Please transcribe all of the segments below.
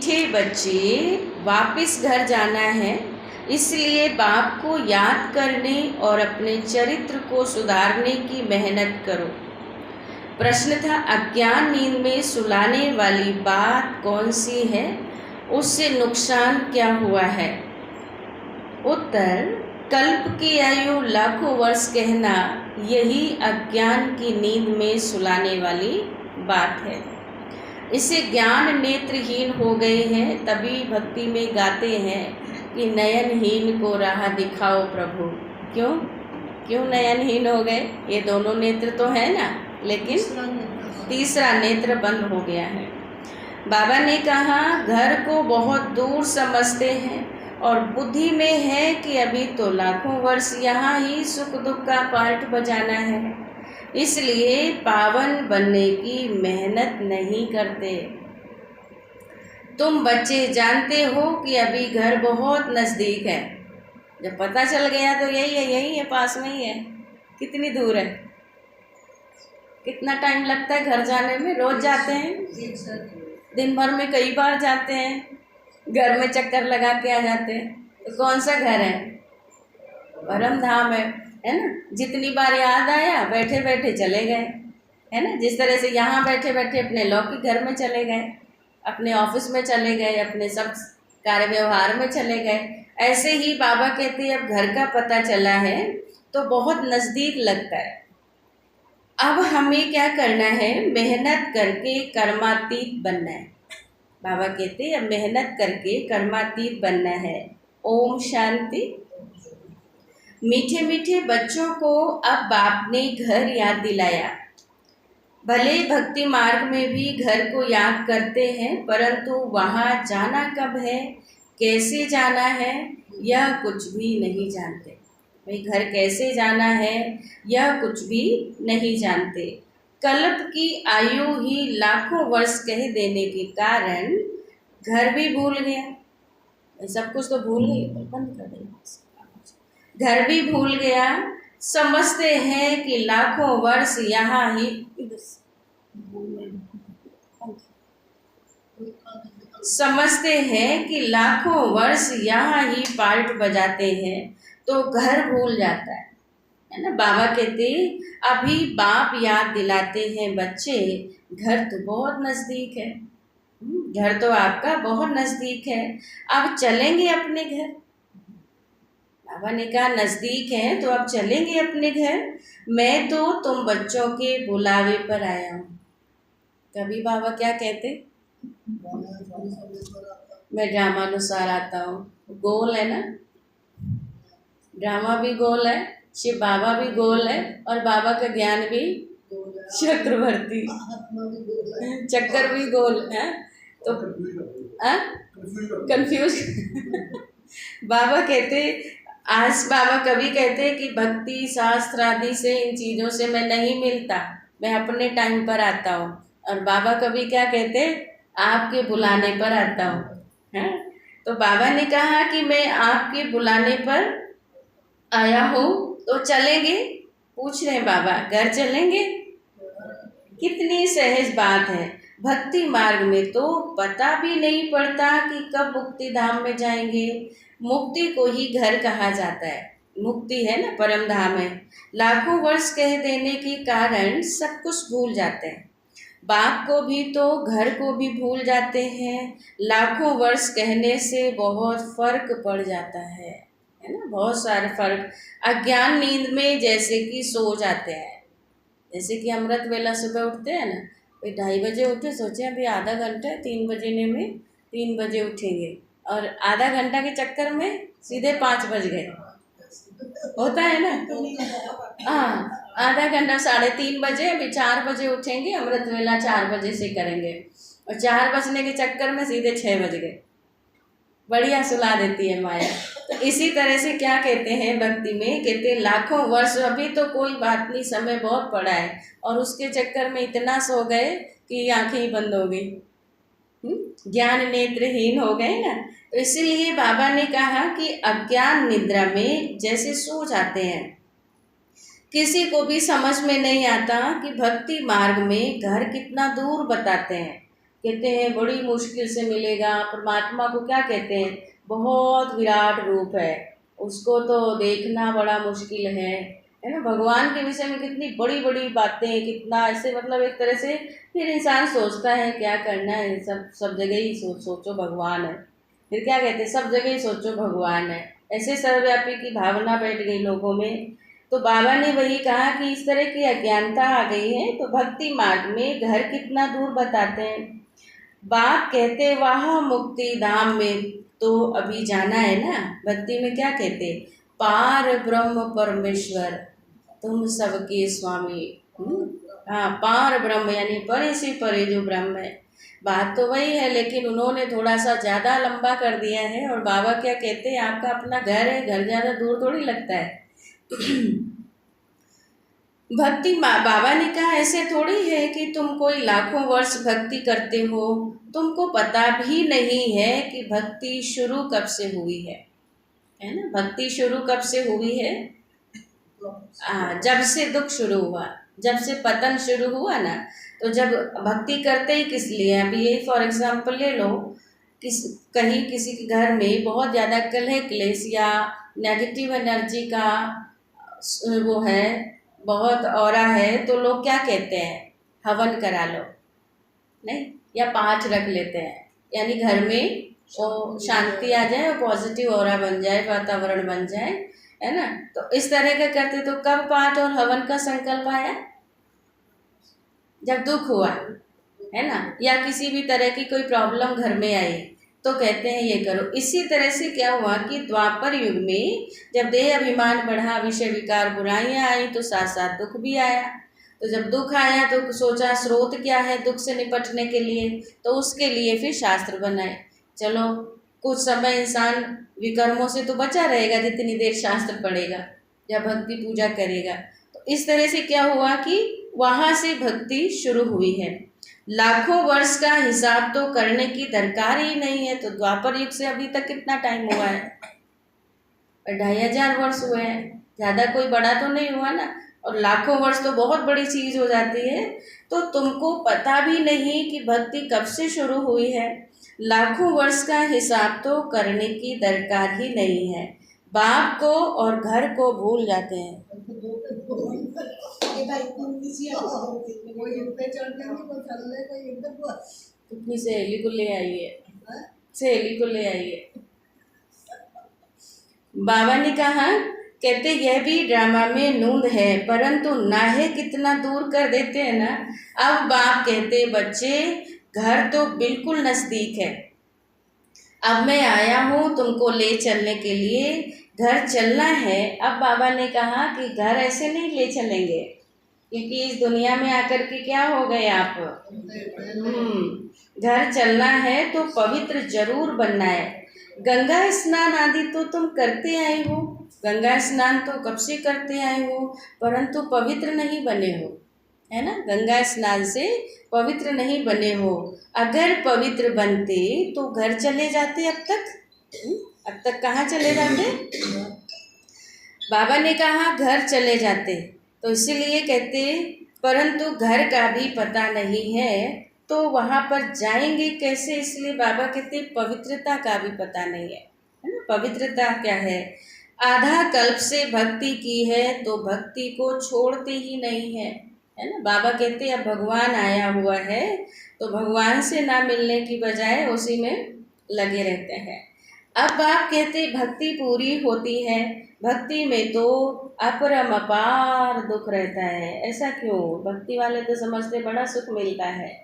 मीठे बच्चे, वापस घर जाना है, इसलिए बाप को याद करने और अपने चरित्र को सुधारने की मेहनत करो। प्रश्न था, अज्ञान नींद में सुलाने वाली बात कौन सी है, उससे नुकसान क्या हुआ है? उत्तर, कल्प की आयु लाखों वर्ष कहना यही अज्ञान की नींद में सुलाने वाली बात है। इसे ज्ञान नेत्रहीन हो गए हैं, तभी भक्ति में गाते हैं कि नयनहीन को राह दिखाओ प्रभु। क्यों नयनहीन हो गए? ये दोनों नेत्र तो है ना, लेकिन तीसरा नेत्र बंद हो गया है। बाबा ने कहा, घर को बहुत दूर समझते हैं और बुद्धि में है कि अभी तो लाखों वर्ष यहाँ ही सुख दुख का पार्ट बजाना है, इसलिए पावन बनने की मेहनत नहीं करते। तुम बच्चे जानते हो कि अभी घर बहुत नज़दीक है। जब पता चल गया तो यही है, पास में ही है। कितनी दूर है? कितना टाइम लगता है घर जाने में? रोज जाते हैं, दिन भर में कई बार जाते हैं, घर में चक्कर लगा के आ जाते हैं। तो कौन सा घर है? परम धाम है ना। जितनी बार याद आया बैठे बैठे चले गए, है ना। जिस तरह से यहाँ बैठे बैठे अपने लौकिक घर में चले गए, अपने ऑफिस में चले गए, अपने सब कार्य व्यवहार में चले गए, ऐसे ही बाबा कहते हैं अब घर का पता चला है तो बहुत नज़दीक लगता है। अब हमें क्या करना है? मेहनत करके कर्मातीत बनना है। बाबा कहते हैं अब मेहनत करके कर्मातीत बनना है। ओम शांति। मीठे मीठे बच्चों को अब बाप ने घर याद दिलाया। भले भक्ति मार्ग में भी घर को याद करते हैं, परंतु वहाँ जाना कब है, कैसे जाना है, यह कुछ भी नहीं जानते। भाई घर कैसे जाना है यह कुछ भी नहीं जानते। कल्प की आयु ही लाखों वर्ष कह देने के कारण घर भी भूल गया। सब कुछ तो भूल गए, बंद कर देना। घर भी भूल गया। समझते हैं कि लाखों वर्ष यहाँ ही यहाँ ही पार्ट बजाते हैं तो घर भूल जाता है ना। बाबा कहते अभी बाप याद दिलाते हैं, बच्चे घर तो बहुत नज़दीक है, घर तो आपका बहुत नज़दीक है, अब चलेंगे अपने घर। बाबा ने कहा नज़दीक है तो अब चलेंगे अपने घर। मैं तो तुम बच्चों के बुलावे पर आया हूँ। कभी बाबा क्या कहते, मैं ड्रामा अनुसार आता हूँ। गोल है ना, ड्रामा भी गोल है, शिव बाबा भी गोल है, और बाबा का ज्ञान भी चक्रवर्ती, चक्कर भी गोल है। तो कंफ्यूज बाबा कहते, आज बाबा कभी कहते कि भक्ति शास्त्र आदि से, इन चीज़ों से मैं नहीं मिलता, मैं अपने टाइम पर आता हूँ। और बाबा कभी क्या कहते, आपके बुलाने पर आता हूँ, हैं। तो बाबा ने कहा कि मैं आपके बुलाने पर आया हूँ, तो चलेंगे। पूछ रहे हैं बाबा, घर चलेंगे? कितनी सहज बात है। भक्ति मार्ग में तो पता भी नहीं पड़ता कि कब मुक्ति धाम में जाएंगे। मुक्ति को ही घर कहा जाता है। मुक्ति है ना, परम धाम है। लाखों वर्ष कह देने के कारण सब कुछ भूल जाते हैं। बाप को भी तो घर को भी भूल जाते हैं। लाखों वर्ष कहने से बहुत फर्क पड़ जाता है ना, बहुत सारे फर्क। अज्ञान नींद में जैसे कि सो जाते हैं, जैसे कि अमृत वेला सुबह उठते हैं ना, 2:30 बजे उठे, सोचे अभी आधा घंटा 3 बजे में 3 बजे उठेंगे, और आधा घंटा के चक्कर में सीधे 5 बज गए। होता है ना, हाँ, आधा घंटा 3:30 बजे, अभी 4 बजे उठेंगे, अमृत वेला 4 बजे से करेंगे, और 4 बजने के चक्कर में सीधे 6 बज गए। बढ़िया सुला देती है माया। तो इसी तरह से क्या कहते हैं भक्ति में, कहते लाखों वर्ष, अभी तो कोई बात नहीं, समय बहुत पड़ा है, और उसके चक्कर में इतना सो गए कि आंखें ही बंद हो गई, ज्ञान नेत्रहीन हो गए ना। तो इसीलिए बाबा ने कहा कि अज्ञान निद्रा में जैसे सो जाते हैं। किसी को भी समझ में नहीं आता कि भक्ति मार्ग में घर कितना दूर बताते हैं, कहते हैं बड़ी मुश्किल से मिलेगा। परमात्मा को क्या कहते हैं, बहुत विराट रूप है, उसको तो देखना बड़ा मुश्किल है ना। भगवान के विषय में कितनी बड़ी बड़ी बातें, कितना ऐसे मतलब एक तरह से फिर इंसान सोचता है क्या करना है, सब जगह ही सोचो भगवान है। फिर क्या कहते हैं, सब जगह ही सोचो भगवान है, ऐसे सर्वव्यापी की भावना बैठ गई लोगों में। तो बाबा ने वही कहा कि इस तरह की अज्ञानता आ गई है। तो भक्ति मार्ग में घर कितना दूर बताते हैं। बाप कहते वहाँ मुक्ति धाम में तो अभी जाना है ना। भक्ति में क्या कहते, पार ब्रह्म परमेश्वर तुम सबके स्वामी। हाँ, पार ब्रह्म यानी परे से परे जो ब्रह्म है। बात तो वही है, लेकिन उन्होंने थोड़ा सा ज़्यादा लंबा कर दिया है। और बाबा क्या कहते हैं, आपका अपना घर है, घर ज़्यादा दूर थोड़ी लगता है। भक्ति बाबा ने कहा ऐसे थोड़ी है कि तुम कोई लाखों वर्ष भक्ति करते हो, तुमको पता भी नहीं है कि भक्ति शुरू कब से हुई है ना। भक्ति शुरू कब से हुई है, जब से दुख शुरू हुआ, जब से पतन शुरू हुआ ना। तो जब भक्ति करते ही किस लिए, अभी यही फॉर एग्जांपल ले लो, कहीं किसी के घर में बहुत ज़्यादा कलह क्लेश या नेगेटिव एनर्जी का वो है, बहुत ऑरा है, तो लोग क्या कहते हैं, हवन करा लो, नहीं, या पाठ रख लेते हैं, यानी घर में वो शांति आ जाए और पॉजिटिव ऑरा बन जाए, वातावरण बन जाए, है ना। तो इस तरह का करते। तो कब पाठ और हवन का संकल्प आया, जब दुख हुआ, है ना, या किसी भी तरह की कोई प्रॉब्लम घर में आई तो कहते हैं ये करो। इसी तरह से क्या हुआ कि द्वापर युग में जब देह अभिमान बढ़ा, विषय विकार बुराइयां आई, तो साथ साथ दुख भी आया। तो जब दुख आया तो सोचा स्रोत क्या है दुख से निपटने के लिए, तो उसके लिए फिर शास्त्र बनाए। चलो कुछ समय इंसान विकर्मों से तो बचा रहेगा जितनी देर शास्त्र पढ़ेगा या भक्ति पूजा करेगा। तो इस तरह से क्या हुआ कि वहाँ से भक्ति शुरू हुई है। लाखों वर्ष का हिसाब तो करने की दरकार ही नहीं है। तो द्वापर युग से अभी तक कितना टाइम हुआ है, 2500 वर्ष हुए हैं, ज़्यादा कोई बड़ा तो नहीं हुआ ना। और लाखों वर्ष तो बहुत बड़ी चीज़ हो जाती है। तो तुमको पता भी नहीं कि भक्ति कब से शुरू हुई है। लाखों वर्ष का हिसाब तो करने की दरकार ही नहीं है। बाप को और घर को भूल जाते हैं। अपनी सहेली को ले आइए, सहेली को ले आइए। बाबा ने कहा, कहते यह भी ड्रामा में नूंद है, परंतु नाहे कितना दूर कर देते हैं ना। अब बाप कहते बच्चे घर तो बिल्कुल नज़दीक है, अब मैं आया हूँ तुमको ले चलने के लिए, घर चलना है। अब बाबा ने कहा कि घर ऐसे नहीं ले चलेंगे, क्योंकि इस दुनिया में आकर के क्या हो गए आप, घर चलना है तो पवित्र जरूर बनना है। गंगा स्नान आदि तो तुम करते आए हो, गंगा स्नान तो कब से करते आए हो, परंतु पवित्र नहीं बने हो, है ना। गंगा स्नान से पवित्र नहीं बने हो। अगर पवित्र बनते तो घर चले जाते। अब तक कहाँ चले जाते, बाबा ने कहा घर चले जाते। तो इसीलिए कहते परंतु घर का भी पता नहीं है तो वहाँ पर जाएंगे कैसे। इसलिए बाबा कहते पवित्रता का भी पता नहीं है ना। पवित्रता क्या है, आधा कल्प से भक्ति की है तो भक्ति को छोड़ते ही नहीं है, है ना। बाबा कहते अब भगवान आया हुआ है तो भगवान से ना मिलने की बजाय उसी में लगे रहते हैं। अब आप कहते भक्ति पूरी होती है, भक्ति में तो अपरम अपार दुख रहता है। ऐसा क्यों, भक्ति वाले तो समझते बड़ा सुख मिलता है।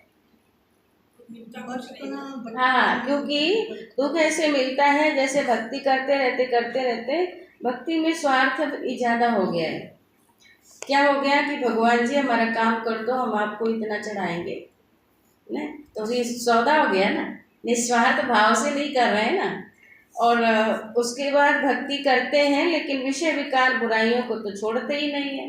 हाँ, क्योंकि दुख ऐसे मिलता है जैसे भक्ति करते रहते भक्ति में स्वार्थ ज़्यादा हो गया है। क्या हो गया कि भगवान जी हमारा काम कर दो, हम आपको इतना चढ़ाएंगे ना। तो ये सौदा हो गया ना, निस्वार्थ भाव से नहीं कर रहे हैं ना। और उसके बाद भक्ति करते हैं लेकिन विषय विकार बुराइयों को तो छोड़ते ही नहीं है।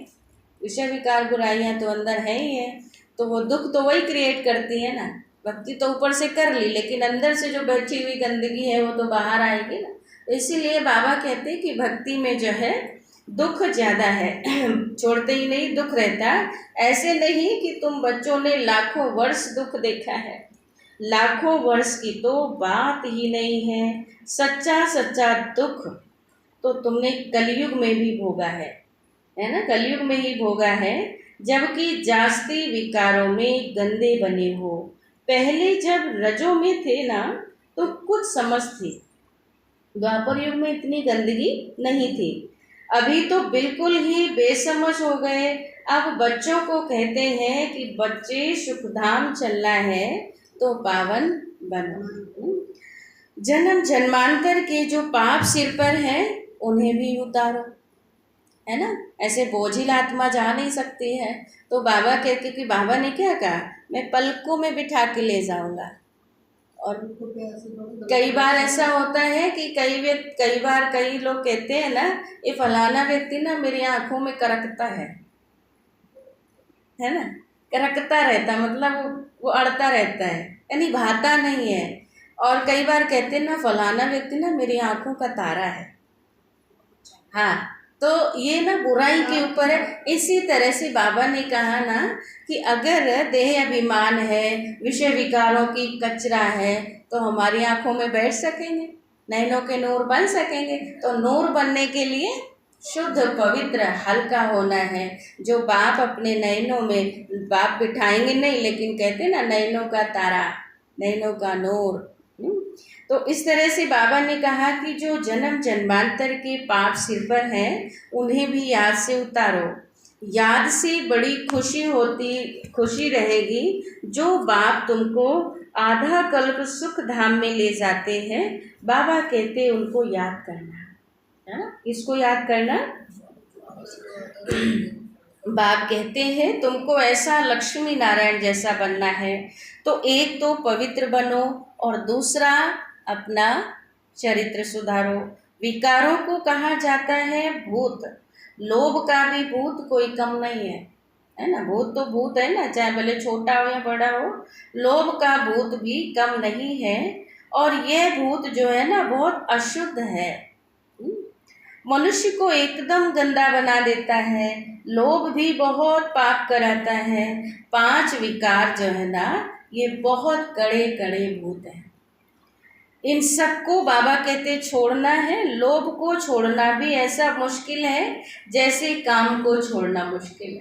विषय विकार बुराइयां तो अंदर है ही है, तो वो दुख तो वही क्रिएट करती है ना। भक्ति तो ऊपर से कर ली लेकिन अंदर से जो बैठी हुई गंदगी है वो तो बाहर आएगी ना। इसीलिए बाबा कहते हैं कि भक्ति में जो है दुख ज़्यादा है, छोड़ते ही नहीं, दुख रहता। ऐसे नहीं कि तुम बच्चों ने लाखों वर्ष दुख देखा है, लाखों वर्ष की तो बात ही नहीं है। सच्चा सच्चा दुख तो तुमने कलयुग में भी भोगा है ना, कलयुग में ही भोगा है। जबकि जास्ती विकारों में गंदे बने हो। पहले जब रजों में थे ना तो कुछ समझ थी, द्वापर युग में इतनी गंदगी नहीं थी। अभी तो बिल्कुल ही बेसमझ हो गए। अब बच्चों को कहते हैं कि बच्चे सुखधाम चलना है तो पावन बनो। जन्म जन्मांतर के जो पाप सिर पर हैं उन्हें भी उतारो, है ना। ऐसे बोझिल आत्मा जा नहीं सकती है। तो बाबा कहते कि बाबा ने क्या कहा, मैं पलकों में बिठा के ले जाऊंगा। और कई बार ऐसा होता है कि कई बार कई लोग कहते हैं ना, ये फलाना व्यक्ति ना मेरी आंखों में करकता है ना, करकता रहता मतलब वो अड़ता रहता है, यानी भाता नहीं है। और कई बार कहते हैं ना, फलाना व्यक्ति ना मेरी आंखों का तारा है। हाँ, तो ये ना बुराई के ऊपर है। इसी तरह से बाबा ने कहा ना कि अगर देह अभिमान है, विषय विकारों की कचरा है, तो हमारी आंखों में बैठ सकेंगे, नैनों के नूर बन सकेंगे। तो नूर बनने के लिए शुद्ध पवित्र हल्का होना है। जो बाप अपने नैनों में, बाप बिठाएंगे नहीं, लेकिन कहते ना नैनों का तारा, नैनों का नूर। तो इस तरह से बाबा ने कहा कि जो जन्म जन्मांतर के पाप सिर पर हैं उन्हें भी याद से उतारो। याद से बड़ी खुशी रहेगी। जो बाप तुमको आधा कल्प सुख धाम में ले जाते हैं, बाबा कहते उनको याद करना, है ना। इसको याद करना। बाप कहते हैं तुमको ऐसा लक्ष्मी नारायण जैसा बनना है, तो एक तो पवित्र बनो और दूसरा अपना चरित्र सुधारो। विकारों को कहा जाता है भूत। लोभ का भी भूत कोई कम नहीं है ना। भूत तो भूत है ना, चाहे भले छोटा हो या बड़ा हो। लोभ का भूत भी कम नहीं है। और यह भूत जो है ना बहुत अशुद्ध है, मनुष्य को एकदम गंदा बना देता है। लोभ भी बहुत पाप कराता है। 5 विकार जो है ना, ये बहुत कड़े कड़े भूत हैं। इन सबको बाबा कहते छोड़ना है। लोभ को छोड़ना भी ऐसा मुश्किल है जैसे काम को छोड़ना मुश्किल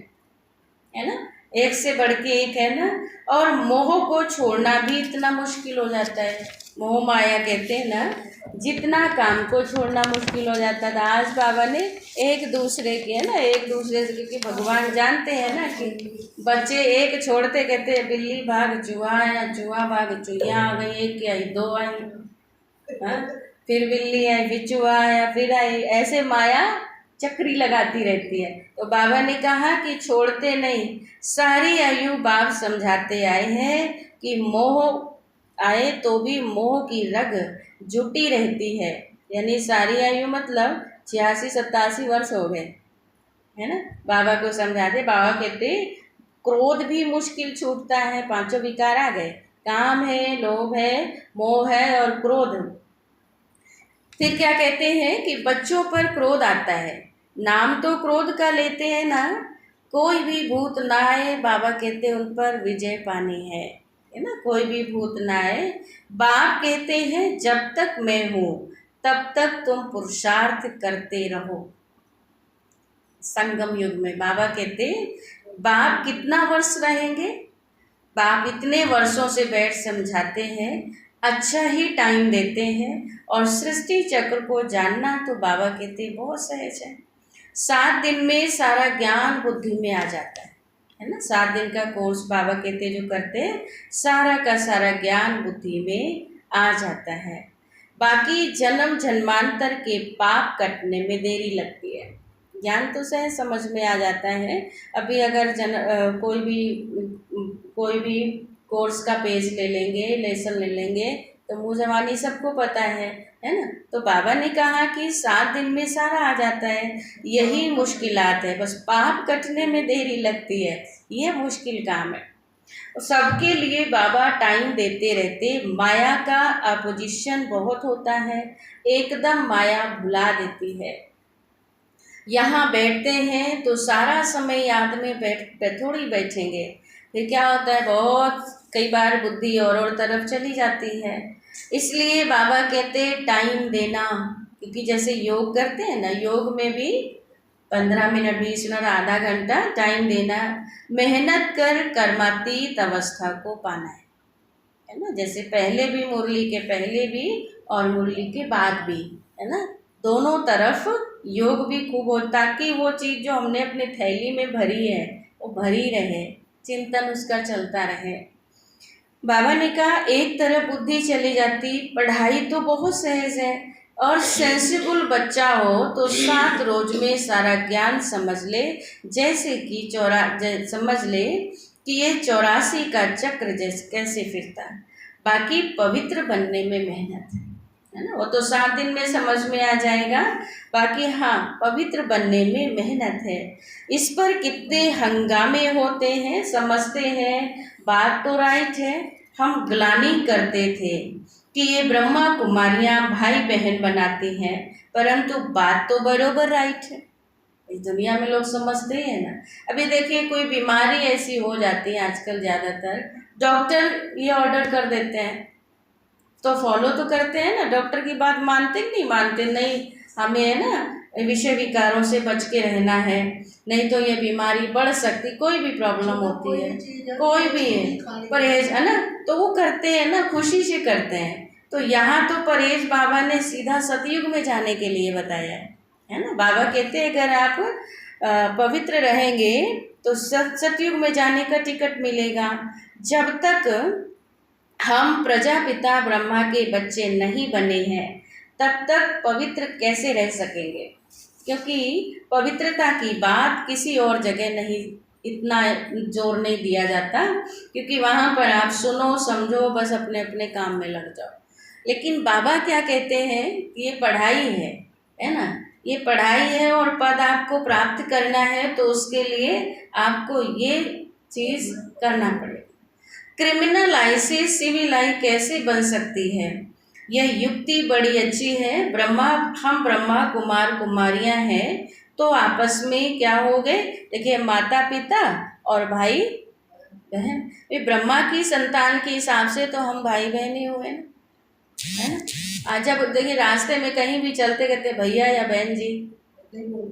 है ना। एक से बढ़ के एक है ना। और मोह को छोड़ना भी इतना मुश्किल हो जाता है। मोह माया कहते हैं ना, जितना काम को छोड़ना मुश्किल हो जाता था, आज बाबा ने एक दूसरे के, है ना, एक दूसरे से, क्योंकि भगवान जानते हैं ना कि बच्चे एक छोड़ते, कहते हैं बिल्ली भाग चूहा आया, चूहा भाग चुहिया आ गई, एक की आई 2 आई, हाँ, फिर बिल्ली आई, फिर चूहा आया, फिर आई, ऐसे माया चक्री लगाती रहती है। तो बाबा ने कहा कि छोड़ते नहीं। सारी आयु बाप समझाते आए हैं कि मोह आए तो भी मोह की रग जुटी रहती है। यानी सारी आयु मतलब 86-87 वर्ष हो गए, है ना। बाबा को समझाते, बाबा कहते क्रोध भी मुश्किल छूटता है। 5 विकार आ गए, काम है, लोभ है, मोह है और क्रोध। फिर क्या कहते हैं कि बच्चों पर क्रोध आता है, नाम तो क्रोध का लेते हैं ना, कोई भी भूत ना आए, बाबा कहते हैं उन पर विजय पानी है ना। कोई भी भूत ना आए। बाप कहते हैं जब तक मैं हूँ तब तक तुम पुरुषार्थ करते रहो। संगम युग में बाबा कहते बाप कितना वर्ष रहेंगे, बाप इतने वर्षों से बैठ समझाते हैं, अच्छा ही टाइम देते हैं। और सृष्टि चक्र को जानना तो बाबा कहते बहुत सहज है। 7 दिन में सारा ज्ञान बुद्धि में आ जाता है ना। 7 दिन का कोर्स बाबा कहते जो करते हैं, सारा का सारा ज्ञान बुद्धि में आ जाता है। बाकी जन्म जन्मांतर के पाप कटने में देरी लगती है। ज्ञान तो सहज समझ में आ जाता है। अभी अगर कोई भी कोर्स का पेज ले लेंगे, लेसन ले लेंगे, तो मुँह जबानी सबको पता है ना। तो बाबा ने कहा कि 7 दिन में सारा आ जाता है। यही मुश्किलात है, बस पाप कटने में देरी लगती है, ये मुश्किल काम है। सबके लिए बाबा टाइम देते रहते। माया का अपोजिशन बहुत होता है, एकदम माया भुला देती है। यहाँ बैठते हैं तो सारा समय याद में थोड़ी बैठेंगे। फिर क्या होता है, बहुत कई बार बुद्धि और तरफ चली जाती है। इसलिए बाबा कहते टाइम देना, क्योंकि जैसे योग करते हैं ना, योग में भी 15 मिनट 20 मिनट आधा घंटा टाइम देना, मेहनत कर कर्मातीत अवस्था को पाना है ना। जैसे पहले भी, मुरली के पहले भी और मुरली के बाद भी, है ना, दोनों तरफ योग भी खूब हो, ताकि वो चीज़ जो हमने अपने थैली में भरी है वो भरी रहे, चिंतन उसका चलता रहे। बाबा ने कहा एक तरफ बुद्धि चली जाती, पढ़ाई तो बहुत सहज है, और सेंसिबल बच्चा हो तो 7 रोज में सारा ज्ञान समझ ले, जैसे कि समझ ले कि ये 84 का चक्र जैसे कैसे फिरता है। बाकी पवित्र बनने में मेहनत है ना, वो तो 7 दिन में समझ में आ जाएगा। बाकी हाँ, पवित्र बनने में मेहनत है। इस पर कितने हंगामे होते हैं, समझते हैं बात तो राइट है। हम ग्लानि करते थे कि ये ब्रह्मा कुमारियाँ भाई बहन बनाती हैं, परंतु बात तो बरोबर राइट है। इस दुनिया में लोग समझते ही है ना। अभी देखिए कोई बीमारी ऐसी हो जाती है आजकल, ज़्यादातर डॉक्टर ये ऑर्डर कर देते हैं तो फॉलो तो करते हैं ना, डॉक्टर की बात मानते नहीं, मानते नहीं, हमें है ना विषय विकारों से बच के रहना है, नहीं तो ये बीमारी बढ़ सकती, कोई भी प्रॉब्लम होती है, कोई भी है परहेज है ना, तो वो करते हैं ना, खुशी से करते हैं। तो यहाँ तो परहेज बाबा ने सीधा सतयुग में जाने के लिए बताया है ना। बाबा कहते हैं अगर आप पवित्र रहेंगे तो सतयुग में जाने का टिकट मिलेगा। जब तक हम प्रजापिता ब्रह्मा के बच्चे नहीं बने हैं तब तक पवित्र कैसे रह सकेंगे, क्योंकि पवित्रता की बात किसी और जगह नहीं, इतना जोर नहीं दिया जाता, क्योंकि वहाँ पर आप सुनो समझो बस अपने अपने काम में लग जाओ। लेकिन बाबा क्या कहते हैं कि ये पढ़ाई है ना, ये पढ़ाई है और पद आपको प्राप्त करना है तो उसके लिए आपको ये चीज़ करना पड़ेगा। क्रिमिनल आई से सिविल आई कैसे बन सकती है, यह युक्ति बड़ी अच्छी है। हम ब्रह्मा कुमार कुमारियां हैं तो आपस में क्या हो गए, देखिए माता पिता और भाई बहन, ये ब्रह्मा की संतान के हिसाब से तो हम भाई बहन ही हुए ना, है ना। आज जब देखिए रास्ते में कहीं भी चलते कहते भैया या बहन जी,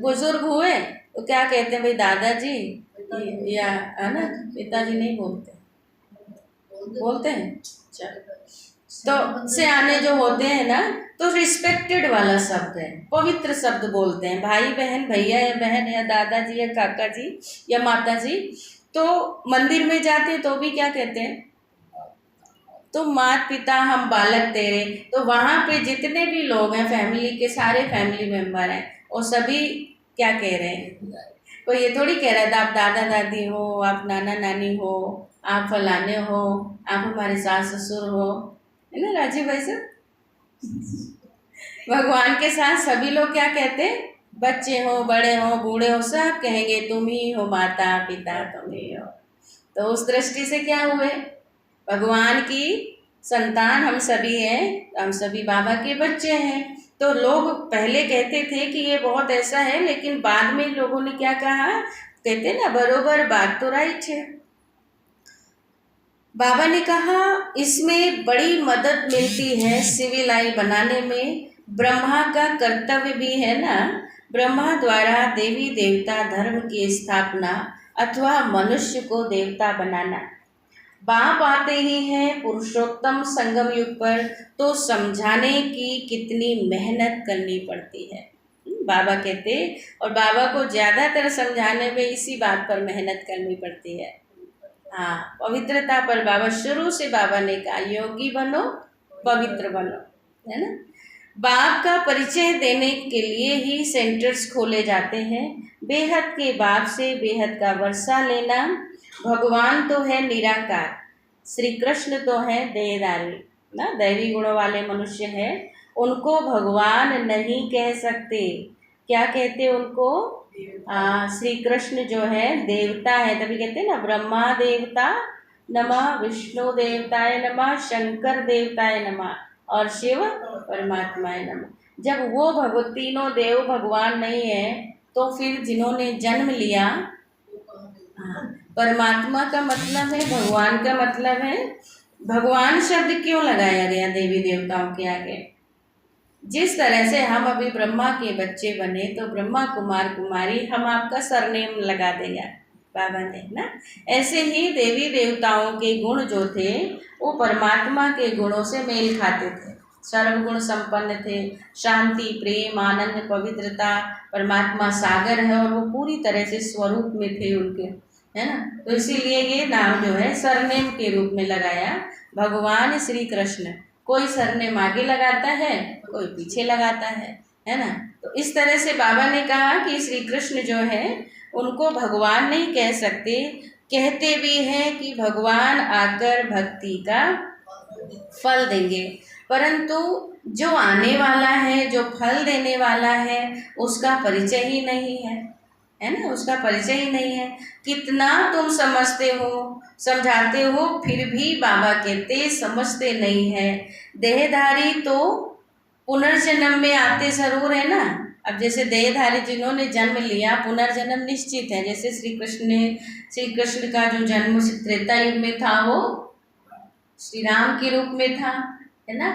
बुजुर्ग हुए तो क्या कहते हैं भाई दादाजी या है ना, पिताजी नहीं बोलते हैं। तो सियाने जो होते हैं ना तो रिस्पेक्टेड वाला शब्द है, पवित्र शब्द बोलते हैं, भाई बहन, भैया या बहन या दादाजी या काका जी या माता जी। तो मंदिर में जाते तो भी क्या कहते हैं, तो माता पिता हम बालक तेरे, तो वहाँ पे जितने भी लोग हैं फैमिली के, सारे फैमिली मेंबर हैं, वो सभी क्या कह रहे हैं, कोई ये थोड़ी कह रहा है आप दादा दादी हो, आप नाना नानी हो, आप फलाने हो, आप हमारे सास ससुर हो, है ना राजीव भाई साहब। भगवान के साथ सभी लोग क्या कहते हैं, बच्चे हो बड़े हो बूढ़े हो सब कहेंगे तुम ही हो माता पिता, तुम ही हो। तो उस दृष्टि से क्या हुए, भगवान की संतान हम सभी हैं, हम सभी बाबा के बच्चे हैं। तो लोग पहले कहते थे कि ये बहुत ऐसा है, लेकिन बाद में लोगों ने क्या कहा, कहते ना बरोबर बात तो राइट है। बाबा ने कहा इसमें बड़ी मदद मिलती है सिविल आई बनाने में, ब्रह्मा का कर्तव्य भी है ना, ब्रह्मा द्वारा देवी देवता धर्म की स्थापना अथवा मनुष्य को देवता बनाना। बाप आते ही हैं पुरुषोत्तम संगम युग पर, तो समझाने की कितनी मेहनत करनी पड़ती है। बाबा कहते, और बाबा को ज़्यादातर समझाने में इसी बात पर मेहनत करनी पड़ती है। हाँ, पवित्रता पर बाबा शुरू से बाबा ने कहा योगी बनो पवित्र बनो, है ना। बाप का परिचय देने के लिए ही सेंटर्स खोले जाते हैं, बेहद के बाप से बेहद का वर्षा लेना। भगवान तो है निराकार, श्री कृष्ण तो है देहधारी ना, दैवी गुणों वाले मनुष्य हैं, उनको भगवान नहीं कह सकते। क्या कहते उनको, श्री कृष्ण जो है देवता है, तभी कहते हैं ना ब्रह्मा देवता नमः, विष्णु देवताय नमः, शंकर देवताय नमः और शिव परमात्माय नमः। जब वो तीनों देव भगवान नहीं है तो फिर जिन्होंने जन्म लिया, परमात्मा का मतलब है, भगवान का मतलब है। भगवान शब्द क्यों लगाया गया देवी देवताओं के आगे? जिस तरह से हम अभी ब्रह्मा के बच्चे बने तो ब्रह्मा कुमार कुमारी हम आपका सरनेम लगा देगा बाबा ने ना। ऐसे ही देवी देवताओं के गुण जो थे वो परमात्मा के गुणों से मेल खाते थे। सर्वगुण संपन्न थे, शांति, प्रेम, आनंद, पवित्रता। परमात्मा सागर है और वो पूरी तरह से स्वरूप में थे उनके, है ना। तो इसीलिए ये नाम जो है सरनेम के रूप में लगाया, भगवान श्री कृष्ण। कोई सरनेम आगे लगाता है, कोई पीछे लगाता है ना। तो इस तरह से बाबा ने कहा कि श्री कृष्ण जो है उनको भगवान नहीं कह सकते, कहते भी हैं कि भगवान आकर भक्ति का फल देंगे, परंतु जो आने वाला है, जो फल देने वाला है, उसका परिचय ही नहीं है ना, उसका परिचय ही नहीं है। कितना तुम समझते हो, समझाते हो, फिर भी बाबा कहते समझते नहीं है। देहधारी तो पुनर्जन्म में आते जरूर है ना। अब जैसे देहधारी जिन्होंने जन्म लिया, पुनर्जन्म निश्चित है। जैसे श्री कृष्ण का जो जन्म त्रेता युग में था वो श्री राम के रूप में था, है ना।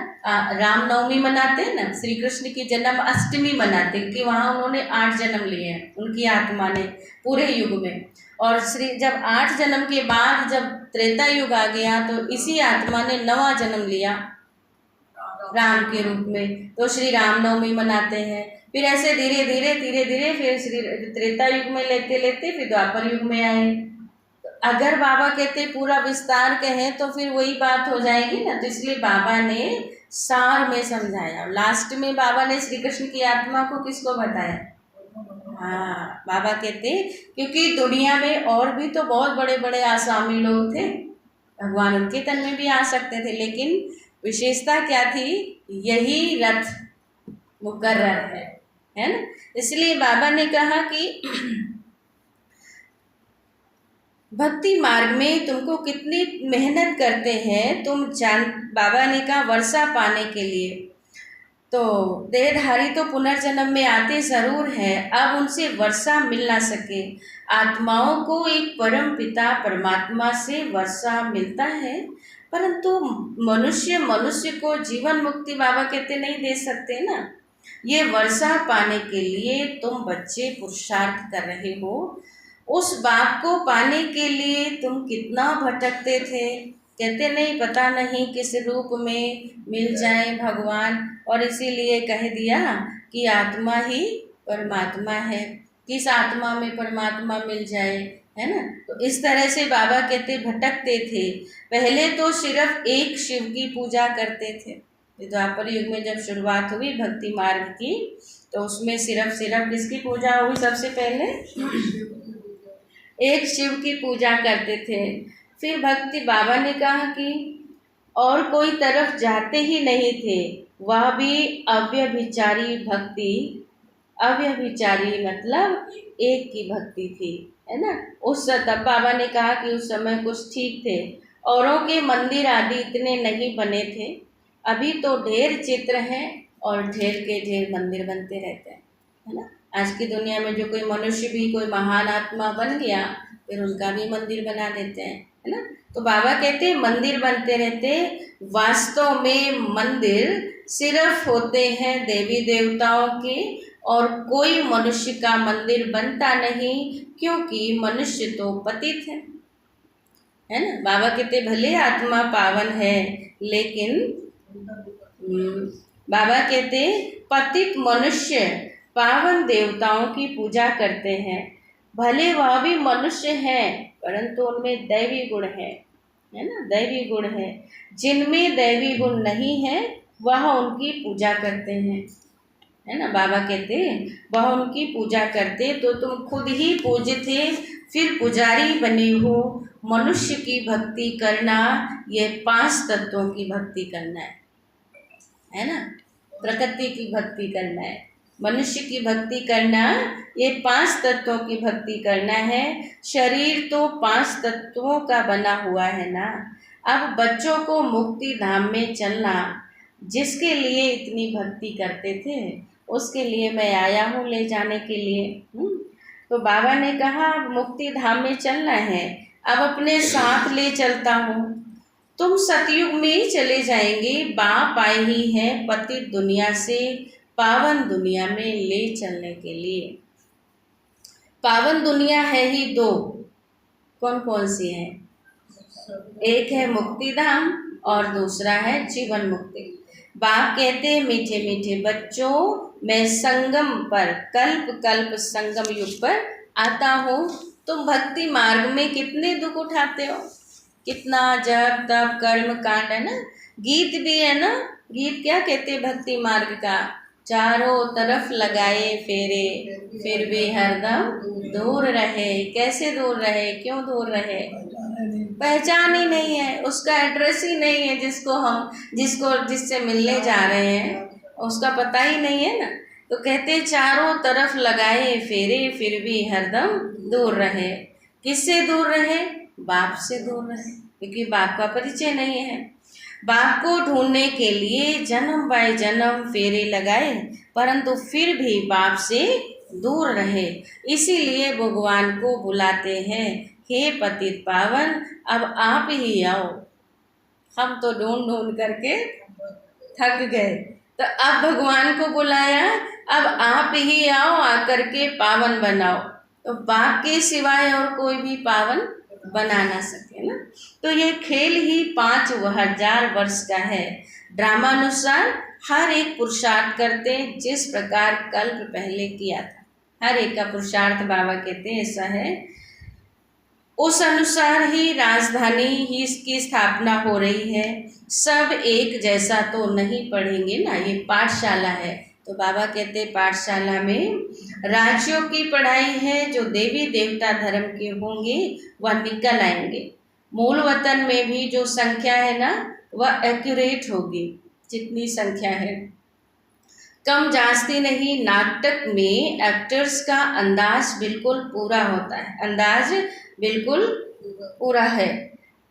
रामनवमी मनाते हैं ना, श्री कृष्ण की जन्म अष्टमी मनाते हैं कि वहाँ उन्होंने 8 जन्म लिए हैं उनकी आत्मा ने पूरे युग में। और जब 8 जन्म के बाद जब त्रेता युग आ गया तो इसी आत्मा ने 9वां जन्म लिया राम के रूप में, तो श्री रामनवमी मनाते हैं। फिर ऐसे धीरे धीरे फिर श्री त्रेता युग में लेते लेते फिर द्वापर युग में आए। अगर बाबा कहते पूरा विस्तार कहें तो फिर वही बात हो जाएगी ना। तो इसलिए बाबा ने सार में समझाया। लास्ट में बाबा ने श्री कृष्ण की आत्मा को किसको बताया? हाँ, बाबा कहते क्योंकि दुनिया में और भी तो बहुत बड़े बड़े आसामी लोग थे, भगवान उनके तन में भी आ सकते थे, लेकिन विशेषता क्या थी? यही रथ मुकर्रर है ना। इसलिए बाबा ने कहा कि भक्ति मार्ग में तुमको कितनी मेहनत करते हैं तुम जान। बाबा ने कहा वर्षा पाने के लिए तो देहधारी तो पुनर्जन्म में आते जरूर है, अब उनसे वर्षा मिल ना सके। आत्माओं को एक परम पिता परमात्मा से वर्षा मिलता है, परंतु मनुष्य को जीवन मुक्ति बाबा कहते नहीं दे सकते ना। ये वर्षा पाने के लिए तुम बच्चे पुरुषार्थ कर रहे हो। उस बाप को पाने के लिए तुम कितना भटकते थे, कहते नहीं पता नहीं किस रूप में मिल जाए भगवान। और इसीलिए कह दिया कि आत्मा ही परमात्मा है, किस आत्मा में परमात्मा मिल जाए, है ना। तो इस तरह से बाबा कहते भटकते थे। पहले तो सिर्फ एक शिव की पूजा करते थे। द्वापर युग में जब शुरुआत हुई भक्ति मार्ग की तो उसमें सिर्फ किसकी पूजा हुई? सबसे पहले एक शिव की पूजा करते थे। फिर भक्ति बाबा ने कहा कि और कोई तरफ जाते ही नहीं थे, वह भी अव्यभिचारी भक्ति। अव्यभिचारी मतलब एक की भक्ति थी, है ना। उस तब बाबा ने कहा कि उस समय कुछ ठीक थे, औरों के मंदिर आदि इतने नहीं बने थे। अभी तो ढेर चित्र हैं और ढेर के ढेर मंदिर बनते रहते हैं, है ना। आज की दुनिया में जो कोई मनुष्य भी कोई महान आत्मा बन गया फिर उनका भी मंदिर बना देते हैं, है ना। तो बाबा कहते मंदिर बनते रहते, वास्तव में मंदिर सिर्फ होते हैं देवी देवताओं के, और कोई मनुष्य का मंदिर बनता नहीं, क्योंकि मनुष्य तो पतित है ना। बाबा कहते भले आत्मा पावन है, लेकिन बाबा कहते पतित मनुष्य पावन देवताओं की पूजा करते हैं। भले वह भी मनुष्य हैं, परंतु उनमें दैवी गुण है ना, दैवी गुण है। जिनमें दैवी गुण नहीं है वह उनकी पूजा करते हैं, है ना। बाबा कहते वह उनकी पूजा करते तो तुम खुद ही पूजते, फिर पुजारी बनी हो। मनुष्य की भक्ति करना ये 5 तत्वों की भक्ति करना है ना। प्रकृति की भक्ति करना है, मनुष्य की भक्ति करना, ये 5 तत्वों की भक्ति करना है। शरीर तो 5 तत्वों का बना हुआ है ना। अब बच्चों को मुक्ति धाम में चलना, जिसके लिए इतनी भक्ति करते थे उसके लिए मैं आया हूँ ले जाने के लिए। तो बाबा ने कहा अब मुक्ति धाम में चलना है, अब अपने साथ ले चलता हूँ। तुम सतयुग में चले जाएंगे, बाप आए ही हैं पतित दुनिया से पावन दुनिया में ले चलने के लिए। पावन दुनिया है ही दो, कौन कौन सी है? एक है मुक्ति धाम और दूसरा है जीवन मुक्ति। बाप कहते हैं मीठे मीठे बच्चों, मैं संगम पर कल्प कल्प संगम युग पर आता हूँ। तुम भक्ति मार्ग में कितने दुख उठाते हो, कितना जप तप कर्म कांड है ना, गीत भी है ना। गीत क्या कहते हैं भक्ति मार्ग का? चारों तरफ लगाए फेरे, फिर भी हरदम दूर रहे। कैसे दूर रहे, क्यों दूर रहे? पहचान ही नहीं है, उसका एड्रेस ही नहीं है, जिससे मिलने जा रहे हैं उसका पता ही नहीं है ना। तो कहते चारों तरफ लगाए फेरे, फिर भी हरदम दूर रहे। किससे दूर रहे? बाप से दूर रहे, क्योंकि बाप का परिचय नहीं है। बाप को ढूंढने के लिए जन्म बाय जन्म फेरे लगाए, परंतु फिर भी बाप से दूर रहे। इसीलिए भगवान को बुलाते हैं, हे पतित पावन अब आप ही आओ। हम तो ढूंढ ढूंढ करके थक गए, तो अब भगवान को बुलाया, अब आप ही आओ, आकर के पावन बनाओ। तो बाप के सिवाय और कोई भी पावन बना ना सके ना। तो ये खेल ही 5000 वर्ष का है। ड्रामानुसार हर एक पुरुषार्थ करते जिस प्रकार कल्प पहले किया था, हर एक का पुरुषार्थ बाबा कहते हैं ऐसा है। उस अनुसार ही राजधानी ही इसकी स्थापना हो रही है। सब एक जैसा तो नहीं पढ़ेंगे ना, ये पाठशाला है। तो बाबा कहते पाठशाला में राज्यों की पढ़ाई है, जो देवी देवता धर्म के होंगे वह निकल आएंगे। मूल वतन में भी जो संख्या है ना वह एक्यूरेट होगी, जितनी संख्या है, कम जास्ती नहीं। नाटक में एक्टर्स का अंदाज बिल्कुल पूरा होता है, अंदाज बिल्कुल पूरा है,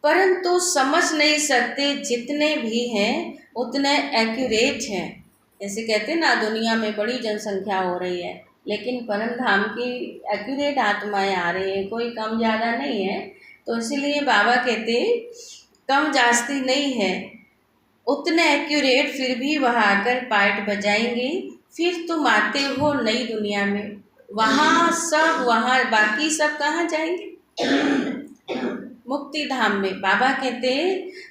परंतु समझ नहीं सकते जितने भी हैं उतने एक्यूरेट हैं। जैसे कहते हैं ना दुनिया में बड़ी जनसंख्या हो रही है, लेकिन परम धाम की एक्यूरेट आत्माएं आ रही हैं, कोई कम ज़्यादा नहीं है। तो इसीलिए बाबा कहते कम जास्ती नहीं है, उतने एक्यूरेट, फिर भी वह आकर पार्ट बजाएंगे। फिर तुम आते हो नई दुनिया में, वहाँ सब, वहाँ बाकी सब कहाँ जाएंगे? मुक्ति धाम में। बाबा कहते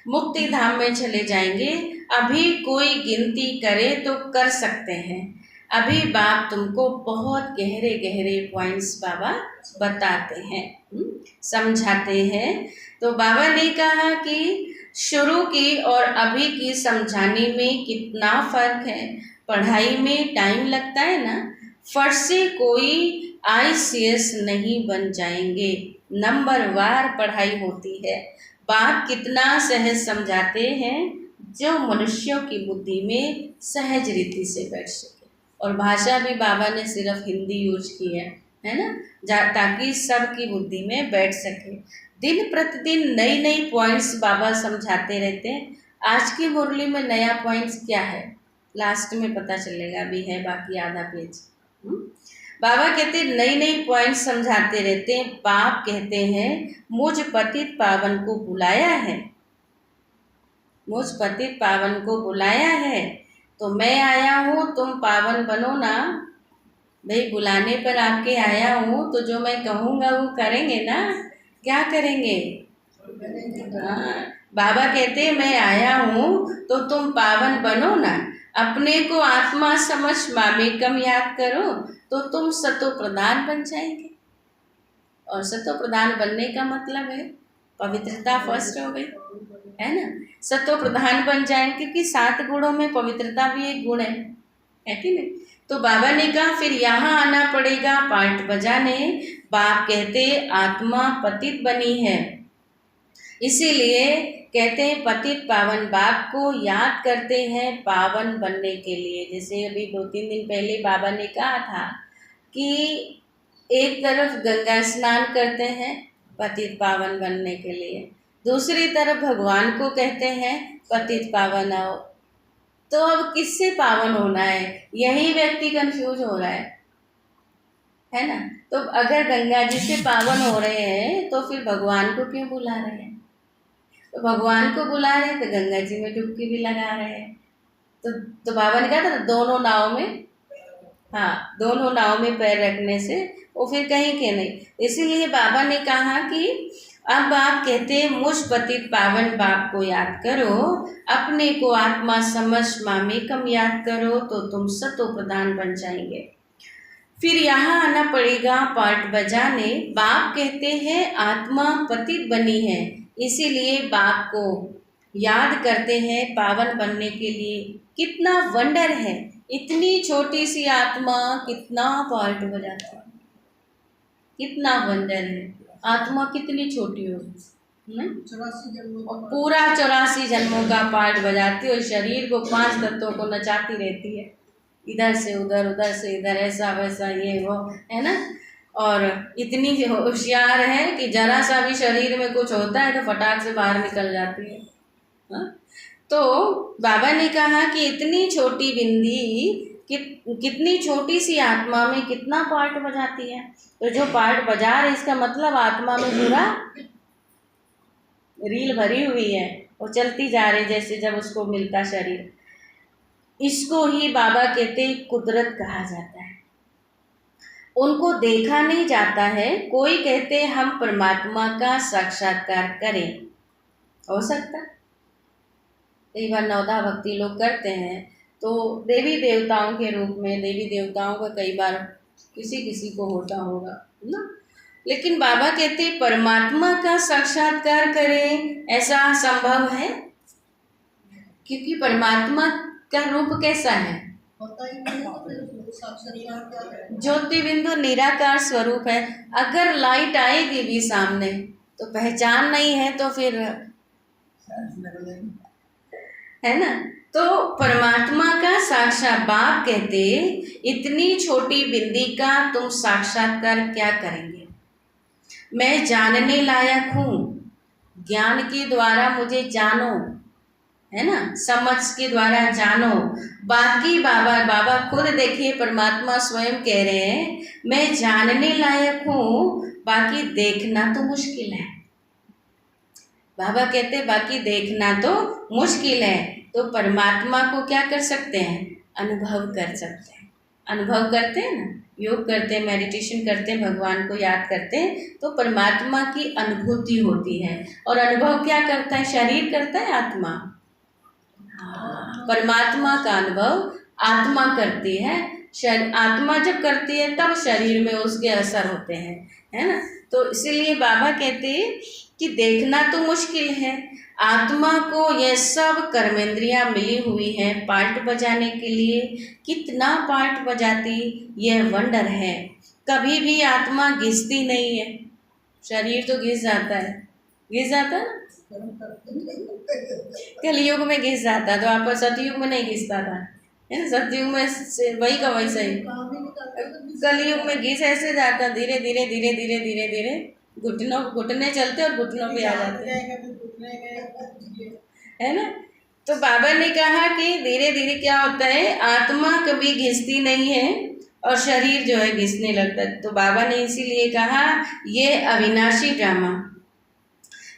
मुक्ति धाम में चले जाएंगे। अभी कोई गिनती करे तो कर सकते हैं। अभी बाप तुमको बहुत गहरे गहरे पॉइंट्स बाबा बताते हैं, समझाते हैं। तो बाबा ने कहा कि शुरू की और अभी की समझाने में कितना फर्क है। पढ़ाई में टाइम लगता है ना, फट से कोई ICS नहीं बन जाएंगे, नंबर वार पढ़ाई होती है। बाप कितना सहज समझाते हैं, जो मनुष्यों की बुद्धि में सहज रीति से बैठ सके। और भाषा भी बाबा ने सिर्फ हिंदी यूज की है ना, ताकि सबकी बुद्धि में बैठ सके। दिन प्रतिदिन नई नई पॉइंट्स बाबा समझाते रहते हैं। आज की मुरली में नया पॉइंट्स क्या है लास्ट में पता चलेगा, भी है बाकी आधा पेज। बाबा कहते नई नई पॉइंट्स समझाते रहते हैं। बाप कहते हैं मुझ पतित पावन को बुलाया है, मुझ पतित पावन को बुलाया है, तो मैं आया हूँ, तुम पावन बनो ना। भाई बुलाने पर आपके आया हूँ, तो जो मैं कहूँगा वो करेंगे ना। क्या करेंगे? बाबा कहते मैं आया हूँ तो तुम पावन बनो ना। अपने को आत्मा समझ मामेकम याद करो, तो तुम सतो प्रधान बन जाएंगे। और सतो प्रधान बनने का मतलब है पवित्रता फर्स्ट हो गई, है ना। सतो प्रधान बन जाएंगे, क्योंकि 7 गुणों में पवित्रता भी एक गुण है कि नहीं। तो बाबा ने कहा फिर यहाँ आना पड़ेगा पार्ट बजाने। बाप कहते आत्मा पतित बनी है, इसीलिए कहते हैं पतित पावन बाप को याद करते हैं पावन बनने के लिए। जैसे अभी 2-3 दिन पहले बाबा ने कहा था कि एक तरफ गंगा स्नान करते हैं पतित पावन बनने के लिए, दूसरी तरफ भगवान को कहते हैं पतित पावन आओ। तो अब किससे पावन होना है, यही व्यक्ति कंफ्यूज हो रहा है है ना। तो अगर गंगा जी से पावन हो रहे हैं तो फिर भगवान को क्यों बुला रहे हैं? तो भगवान को बुला रहे हैं तो गंगा जी में डुबकी भी लगा रहे हैं। तो बाबा ने कहा था दोनों नाव में, हाँ, दोनों नाव में पैर रखने से वो फिर कहीं के नहीं। इसीलिए बाबा ने कहा कि अब आप कहते हैं मुझ पतित पावन बाप को याद करो, अपने को आत्मा समझ मामेकम याद करो तो तुम सतो प्रधान बन जाएंगे। फिर यहाँ आना पड़ेगा पार्ट बजाने। बाप कहते हैं आत्मा पतित बनी है, इसीलिए बाप को याद करते हैं पावन बनने के लिए। कितना वंडर है, इतनी छोटी सी आत्मा कितना पार्ट बजाती है, कितना वंडर है। आत्मा कितनी छोटी होगी, 84 जन्मों और पूरा 84 जन्मों का पार्ट बजाती है और शरीर को 5 तत्वों को नचाती रहती है, इधर से उधर, उधर से इधर, ऐसा वैसा ये वो, है ना। और इतनी होशियार है कि जरा सा भी शरीर में कुछ होता है तो फटाक से बाहर निकल जाती है। हाँ? तो बाबा ने कहा कि इतनी छोटी बिंदी कितनी छोटी सी आत्मा में कितना पार्ट बजाती है। तो जो पार्ट बजा रहे इसका मतलब आत्मा में पूरा रील भरी हुई है, वो चलती जा रही जैसे जब उसको मिलता शरीर। इसको ही बाबा कहते कुदरत कहा जाता है। उनको देखा नहीं जाता है। कोई कहते हम परमात्मा का साक्षात्कार करें, हो सकता। कई बार नवदा भक्ति लोग करते हैं तो देवी देवताओं के रूप में, देवी देवताओं का कई बार किसी किसी को होता होगा ना। लेकिन बाबा कहते परमात्मा का साक्षात्कार करें, ऐसा संभव है? क्योंकि परमात्मा का रूप कैसा है? होता ही नहीं, तो फिर साक्षात्कार क्या है? ज्योति बिंदु निराकार स्वरूप है। अगर लाइट आएगी भी सामने तो पहचान नहीं है तो फिर, है ना। तो परमात्मा का साक्षात बाप कहते इतनी छोटी बिंदी का तुम साक्षात्कार क्या करेंगे? मैं जानने लायक हूँ, ज्ञान के द्वारा मुझे जानो, है ना, समझ के द्वारा जानो। बाकी बाबा खुद देखिए, परमात्मा स्वयं कह रहे हैं मैं जानने लायक हूँ, बाकी देखना तो मुश्किल है। बाबा कहते बाकी देखना तो मुश्किल है। तो परमात्मा को क्या कर सकते हैं? अनुभव कर सकते हैं। अनुभव करते हैं ना, योग करते हैं, मेडिटेशन करते हैं, भगवान को याद करते हैं तो परमात्मा की अनुभूति होती है। और अनुभव क्या करता है? शरीर करता है, आत्मा। परमात्मा का अनुभव आत्मा करती है। आत्मा जब करती है तब शरीर में उसके असर होते हैं, है ना। तो इसीलिए बाबा कहते हैं कि देखना तो मुश्किल है। आत्मा को यह सब कर्मेंद्रियां मिली हुई हैं पार्ट बजाने के लिए। कितना पार्ट बजाती, यह वंडर है। कभी भी आत्मा घिसती नहीं है। शरीर तो घिस जाता है, घिस जाता है ना, कलयुग में घिस जाता, तो आप सतयुग में नहीं घिसता था, है ना। सतयुग में वही का वही सही, कलयुग में घिस ऐसे जाता, धीरे धीरे धीरे धीरे धीरे धीरे घुटने चलते और घुटनों पे आ जाते, है ना। तो बाबा ने कहा कि धीरे धीरे क्या होता है, आत्मा कभी घिसती नहीं है और शरीर जो है घिसने लगता है। तो बाबा ने इसीलिए कहा ये अविनाशी ड्रामा,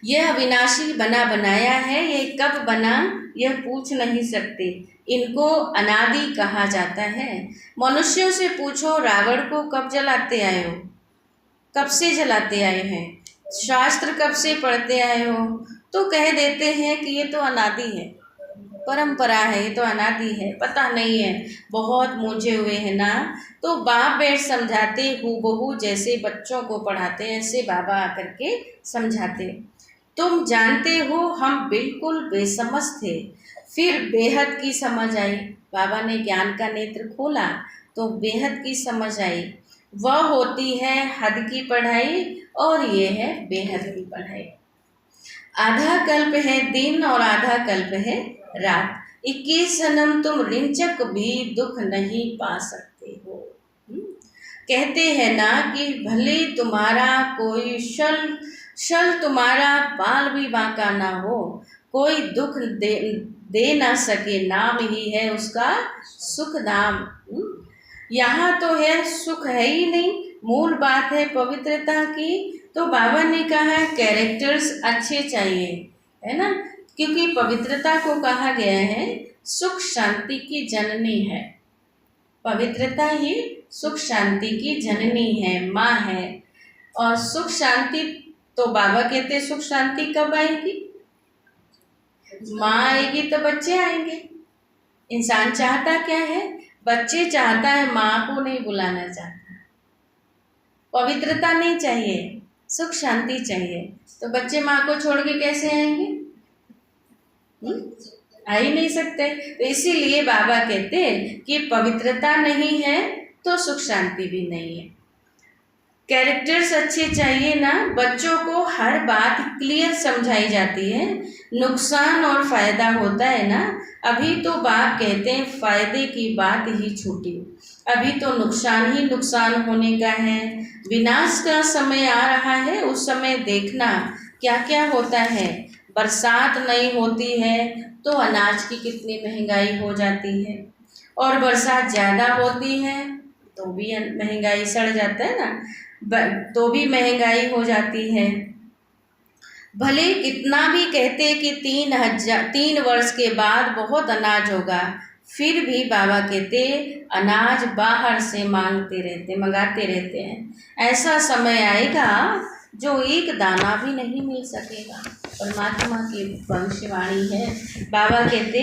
यह अविनाशी बना बनाया है। ये कब बना यह पूछ नहीं सकते, इनको अनादि कहा जाता है। मनुष्यों से पूछो रावण को कब जलाते आए हो, कब से जलाते आए हैं, शास्त्र कब से पढ़ते आए हो, तो कह देते हैं कि ये तो अनादि है, परंपरा है, ये तो अनादि है, पता नहीं है, बहुत मूंझे हुए हैं ना। तो बाप बैठ समझाते, हूबहू जैसे बच्चों को पढ़ाते ऐसे बाबा आकर के समझाते। तुम जानते हो हम बिल्कुल बेसमझ थे, फिर बेहद की समझ आई। बाबा ने ज्ञान का नेत्र खोला तो बेहद की समझ आई। वह होती है हद की पढ़ाई और ये है बेहद की पढ़ाई। आधा कल्प है दिन और आधा कल्प है रात, 21 जन्म तुम रिंचक भी दुख नहीं पा सकते हो। कहते हैं ना कि भले तुम्हारा कोई शल तुम्हारा बाल भी बांका ना हो, कोई दुख दे ना सके, नाम ही है उसका सुख धाम। यहाँ तो है सुख है ही नहीं, मूल बात है पवित्रता की। तो बाबा ने कहा कैरेक्टर्स अच्छे चाहिए, है ना, क्योंकि पवित्रता को कहा गया है सुख शांति की जननी है। पवित्रता ही सुख शांति की जननी है, माँ है। और सुख शांति, तो बाबा कहते हैं सुख शांति कब आएगी? माँ आएगी तो बच्चे आएंगे। इंसान चाहता क्या है? बच्चे चाहता है, माँ को नहीं बुलाना चाहता। पवित्रता नहीं चाहिए, सुख शांति चाहिए। तो बच्चे माँ को छोड़ के कैसे आएंगे? आ ही नहीं सकते। तो इसीलिए बाबा कहते हैं कि पवित्रता नहीं है तो सुख शांति भी नहीं है। कैरेक्टर्स अच्छे चाहिए ना, बच्चों को हर बात क्लियर समझाई जाती है, नुकसान और फायदा होता है ना। अभी तो बाप कहते हैं फायदे की बात ही छूटी, अभी तो नुकसान ही नुकसान होने का है। विनाश का समय आ रहा है, उस समय देखना क्या क्या होता है। बरसात नहीं होती है तो अनाज की कितनी महंगाई हो जाती है, और बरसात ज़्यादा होती है तो भी महंगाई सड़ जाता है ना, तो भी महंगाई हो जाती है। भले कितना भी कहते कि 3 वर्ष के बाद बहुत अनाज होगा, फिर भी बाबा कहते अनाज बाहर से मंगाते रहते हैं। ऐसा समय आएगा जो एक दाना भी नहीं मिल सकेगा। परमात्मा की भविष्यवाणी है। बाबा कहते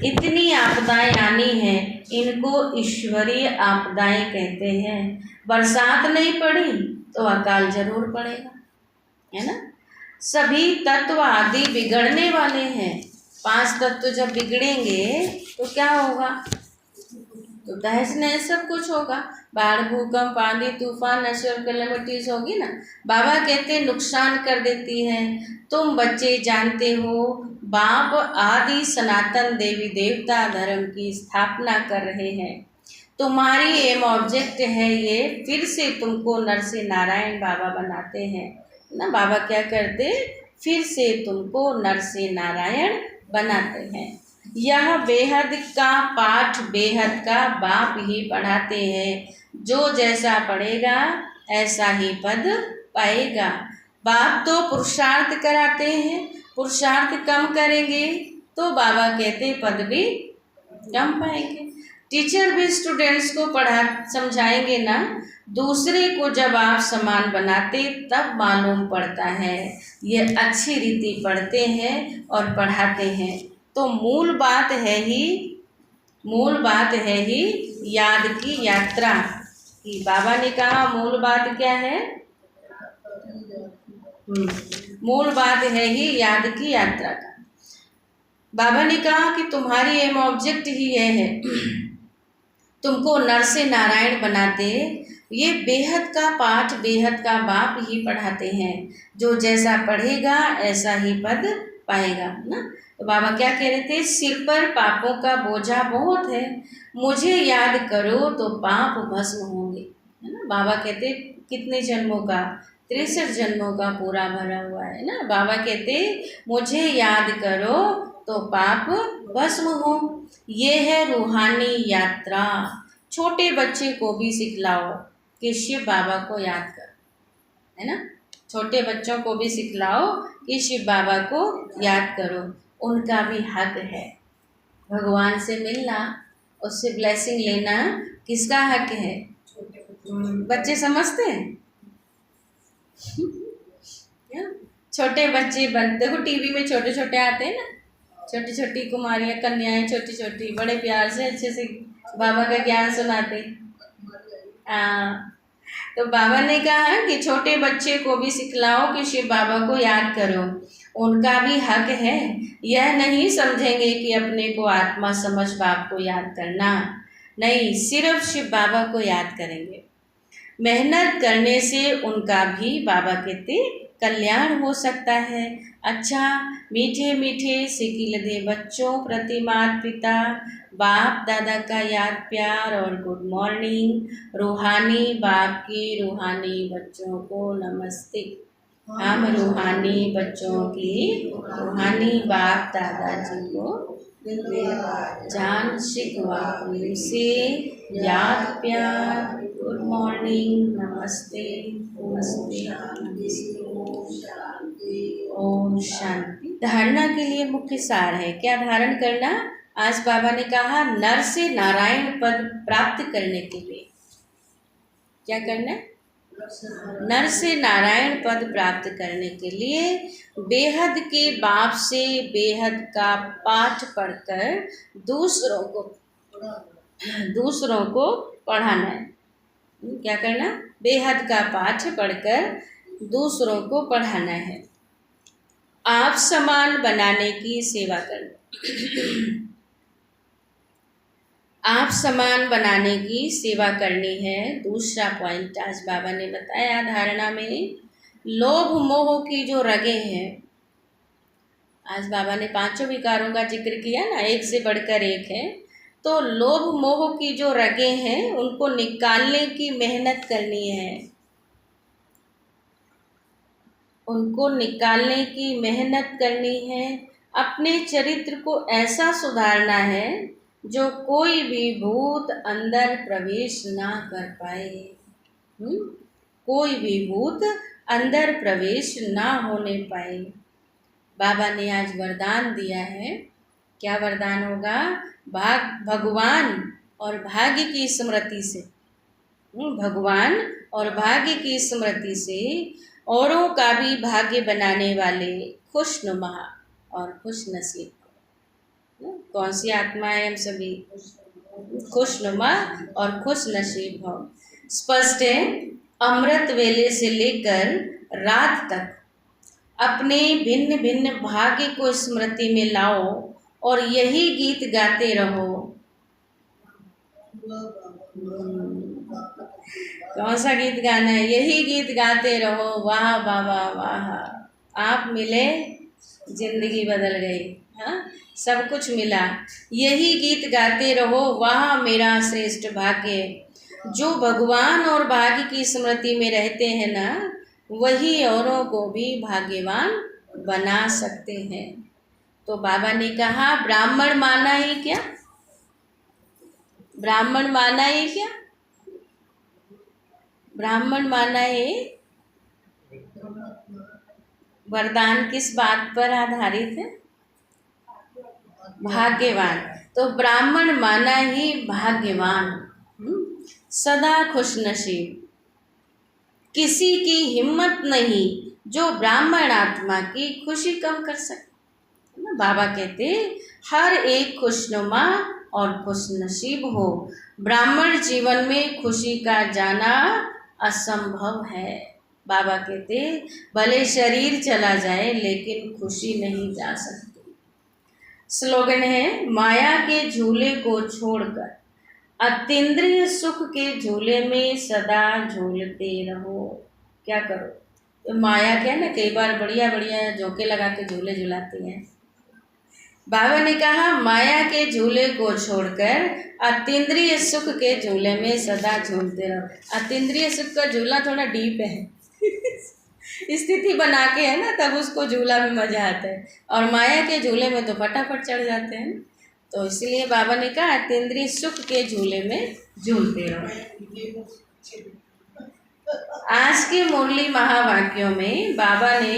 इतनी आपदाएं आनी है, इनको ईश्वरीय आपदाएं कहते हैं। बरसात नहीं पड़ी तो अकाल जरूर पड़ेगा, है ना। सभी तत्व आदि बिगड़ने वाले हैं। 5 तत्व जब बिगड़ेंगे तो क्या होगा? तो तहस नहस सब कुछ होगा। बाढ़, भूकंप, आंधी, तूफान, नेचुरल कैलेमिटीज होगी ना। बाबा कहते नुकसान कर देती है। तुम बच्चे जानते हो बाप आदि सनातन देवी देवता धर्म की स्थापना कर रहे हैं। तुम्हारी एम ऑब्जेक्ट है ये, फिर से तुमको नर से नारायण बाबा बनाते हैं ना। बाबा क्या करते? फिर से तुमको नर से नारायण बनाते हैं। यह बेहद का पाठ बेहद का बाप ही पढ़ाते हैं। जो जैसा पढ़ेगा ऐसा ही पद पाएगा। बाप तो पुरुषार्थ कराते हैं, पुरुषार्थ कम करेंगे तो बाबा कहते पद भी कम पाएंगे। टीचर भी स्टूडेंट्स को पढ़ा समझाएंगे ना। दूसरे को जब आप समान बनाते तब मालूम पड़ता है ये अच्छी रीति पढ़ते हैं और पढ़ाते हैं। तो मूल बात है ही याद की यात्रा की। बाबा ने कहा मूल बात क्या है? मूल बात है ही याद की यात्रा का। बाबा ने कहा कि तुम्हारी एम ऑब्जेक्ट ही यह है, तुमको नर से नारायण बनाते। ये बेहद का पाठ बेहद का बाप ही पढ़ाते हैं। जो जैसा पढ़ेगा ऐसा ही पद पाएगा ना। तो बाबा क्या कह रहे थे? सिर पर पापों का बोझा बहुत है, मुझे याद करो तो पाप भस्म होंगे, है ना। बाबा कहते कितने जन्मों का? 63 जन्मों का पूरा भरा हुआ है ना। बाबा कहते मुझे याद करो तो पाप भस्म हो। ये है रूहानी यात्रा। छोटे बच्चे को भी सिखलाओ कि शिव बाबा को याद कर, है ना। छोटे बच्चों को भी सिखलाओ कि शिव बाबा को याद करो। उनका भी हक है भगवान से मिलना, उससे ब्लेसिंग लेना। किसका हक है? बच्चे समझते हैं? छोटे बच्चे बनते, देखो टीवी में छोटे छोटे आते हैं ना, छोटी छोटी कुमारियाँ, कन्याएं छोटी छोटी, बड़े प्यार से अच्छे से बाबा का ज्ञान सुनाते। हाँ, तो बाबा ने कहा कि छोटे बच्चे को भी सिखलाओ कि शिव बाबा को याद करो। उनका भी हक है। यह नहीं समझेंगे कि अपने को आत्मा समझ बाप को याद करना, नहीं, सिर्फ शिव बाबा को याद करेंगे। मेहनत करने से उनका भी बाबा कहते कल्याण हो सकता है। अच्छा, मीठे मीठे सिकिल दे बच्चों प्रति माता पिता बाप दादा का याद प्यार और गुड मॉर्निंग। रूहानी बाप की रूहानी बच्चों को नमस्ते। हम रूहानी बच्चों की रूहानी बाप दादाजी को जान शिकवा से याद प्यार। गुड मॉर्निंग, नमस्ते नमस्ते नमस्ते। ओम शांति। धारणा के लिए मुख्य सार है, क्या धारण करना? आज बाबा ने कहा नर से नारायण पद प्राप्त करने के लिए क्या करना है? नर से नारायण पद प्राप्त करने के लिए बेहद के बाप से बेहद का पाठ पढ़कर दूसरों को पढ़ाना है। क्या करना? बेहद का पाठ पढ़कर दूसरों को पढ़ाना है। आप समान बनाने की सेवा करना। आप समान बनाने की सेवा करनी है। दूसरा पॉइंट आज बाबा ने बताया धारणा में, लोभ मोह की जो रगें हैं, आज बाबा ने पांचों विकारों का जिक्र किया ना, एक से बढ़कर एक है। तो लोभ मोह की जो रगें हैं उनको निकालने की मेहनत करनी है, उनको निकालने की मेहनत करनी है। अपने चरित्र को ऐसा सुधारना है जो कोई भी भूत अंदर प्रवेश ना कर पाए। कोई भी भूत अंदर प्रवेश ना होने पाए। बाबा ने आज वरदान दिया है। क्या वरदान होगा? भगवान और भाग्य की स्मृति से, भगवान और भाग्य की स्मृति से औरों का भी भाग्य बनाने वाले खुशनुमा और खुश नसीब। कौन सी आत्मा है? हम सभी खुशनुमा और खुश नसीब हो। स्पष्ट है, अमृत वेले से लेकर रात तक अपने भिन्न भिन्न भाग्य को स्मृति में लाओ और यही गीत गाते रहो। कौन सा गीत गाना है? यही गीत गाते रहो। वाह बाबा वाह, आप मिले जिंदगी बदल गई। हाँ, सब कुछ मिला। यही गीत गाते रहो, वाह मेरा श्रेष्ठ भाग्य। जो भगवान और भाग्य की स्मृति में रहते हैं ना, वही औरों को भी भाग्यवान बना सकते हैं। तो बाबा ने कहा ब्राह्मण माना ही क्या? ब्राह्मण माना ही क्या? ब्राह्मण माना है वरदान किस बात पर आधारित है? भाग्यवान। तो ब्राह्मण माना ही भाग्यवान, सदा खुशनसीब। किसी की हिम्मत नहीं जो ब्राह्मण आत्मा की खुशी कम कर सके। बाबा कहते हर एक खुशनुमा और खुशनसीब हो। ब्राह्मण जीवन में खुशी का जाना असंभव है। बाबा कहते भले शरीर चला जाए लेकिन खुशी नहीं जा सकती। स्लोगन है, माया के झूले को छोड़कर अतीन्द्रिय सुख के झूले में सदा झूलते रहो। क्या करो? तो माया क्या है ना, कई बार बढ़िया बढ़िया झोंके लगा के झूले झुलाती हैं। बाबा ने कहा माया के झूले को छोड़कर अतीन्द्रिय सुख के झूले में सदा झूलते रहो। अतीन्द्रिय सुख का झूला थोड़ा डीप है स्थिति बना के है ना, तब उसको झूला में मजा आता है। और माया के झूले में तो फटाफट चढ़ जाते हैं। तो इसलिए बाबा ने कहा अतीन्द्रिय सुख के झूले में झूलते रहो। आज के मुरली महावाक्यों में बाबा ने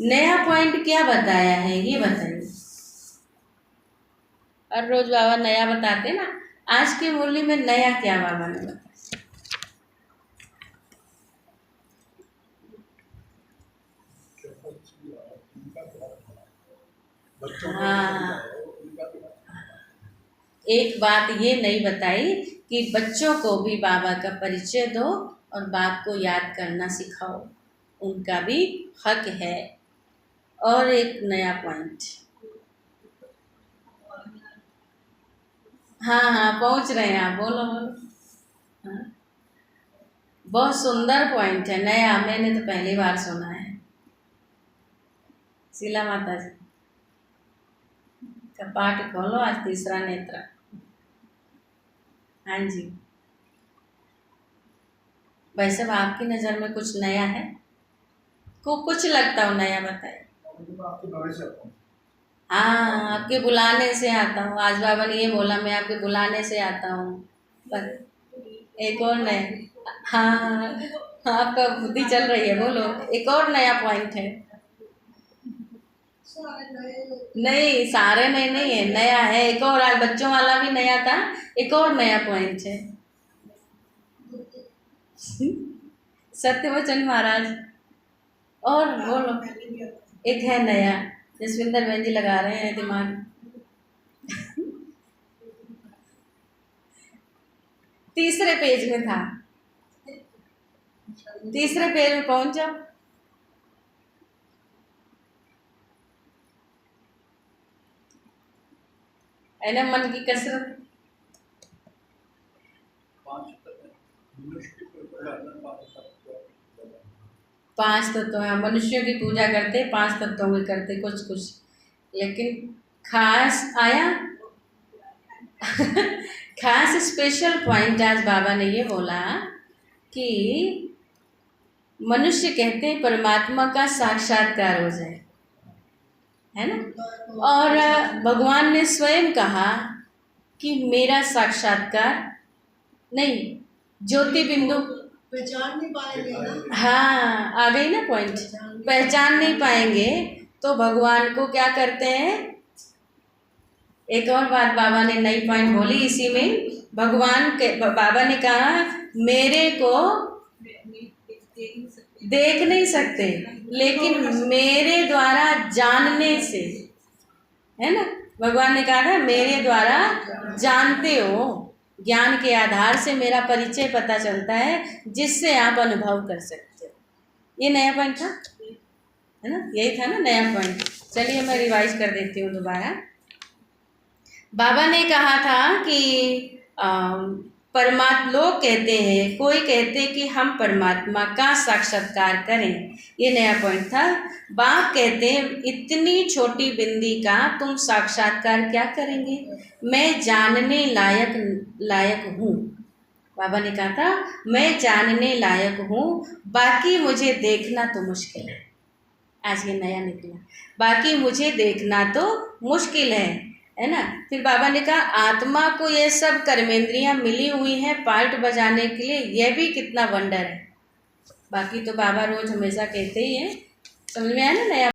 नया पॉइंट क्या बताया है, ये बताइए। हर रोज बाबा नया बताते ना, आज की मुरली में नया क्या बाबा ने बताया? हाँ, एक बात ये नहीं बताई कि बच्चों को भी बाबा का परिचय दो और बाप को याद करना सिखाओ, उनका भी हक है। और एक नया पॉइंट, हाँ पहुंच रहे हैं आप, बोलो बोलो। हाँ, बहुत सुंदर पॉइंट है, नया, मैंने तो पहली बार सुना है। शीला माता जी कपाट खोलो, आज तीसरा नेत्र। हाँ जी, वैसे आपकी नज़र में कुछ नया है? को कुछ लगता हो नया बताए। हाँ, आपके बुलाने से आता हूँ। आज बाबा ने ये बोला, मैं आपके बुलाने से आता हूँ। पर एक और नया, हाँ, आपका बुद्धि चल रही है, बोलो। एक और नया पॉइंट है। सारे नए नहीं, सारे नए नहीं है, नया है एक और। आज बच्चों वाला भी नया था, एक और नया पॉइंट है। सत्यवचन महाराज। और बोलो, पहले भी आता है। एक है नया। जसविंदर बहन जी लगा रहे हैं दिमाग। तीसरे पेज में था, तीसरे पेज में पहुंच जाओ। है ना मन की कसरत। पांच तत्व हैं, मनुष्यों की पूजा करते, पांच तत्वों की करते कुछ कुछ, लेकिन खास आया। खास स्पेशल पॉइंट आज बाबा ने ये बोला कि मनुष्य कहते हैं परमात्मा का साक्षात्कार हो जाए, है ना। और भगवान ने स्वयं कहा कि मेरा साक्षात्कार नहीं, ज्योति बिंदु। पहचान नहीं पाएंगे ना। हाँ, आ गई ना पॉइंट। पहचान नहीं पाएंगे तो भगवान को क्या करते हैं। एक और बात बाबा ने नई पॉइंट बोली इसी में। भगवान के बाबा ने कहा मेरे को देख नहीं सकते, लेकिन मेरे द्वारा जानने से, है ना। भगवान ने कहा था मेरे द्वारा जानते हो, ज्ञान के आधार से मेरा परिचय पता चलता है, जिससे आप अनुभव कर सकते हो। ये नया पॉइंट था, है ना, यही था ना नया पॉइंट। चलिए मैं रिवाइज कर देती हूँ दोबारा। बाबा ने कहा था कि परमात्मा, लोग कहते हैं, कोई कहते हैं कि हम परमात्मा का साक्षात्कार करें, ये नया पॉइंट था। बाप कहते हैं इतनी छोटी बिंदी का तुम साक्षात्कार क्या करेंगे, मैं जानने लायक हूँ। बाबा ने कहा था मैं जानने लायक हूँ, बाकी मुझे देखना तो मुश्किल है। आज ये नया निकला, बाकी मुझे देखना तो मुश्किल है ना। फिर बाबा ने कहा आत्मा को ये सब कर्मेंद्रियां मिली हुई हैं पार्ट बजाने के लिए, यह भी कितना वंडर है। बाकी तो बाबा रोज हमेशा कहते ही हैं। समझ में आया ना नया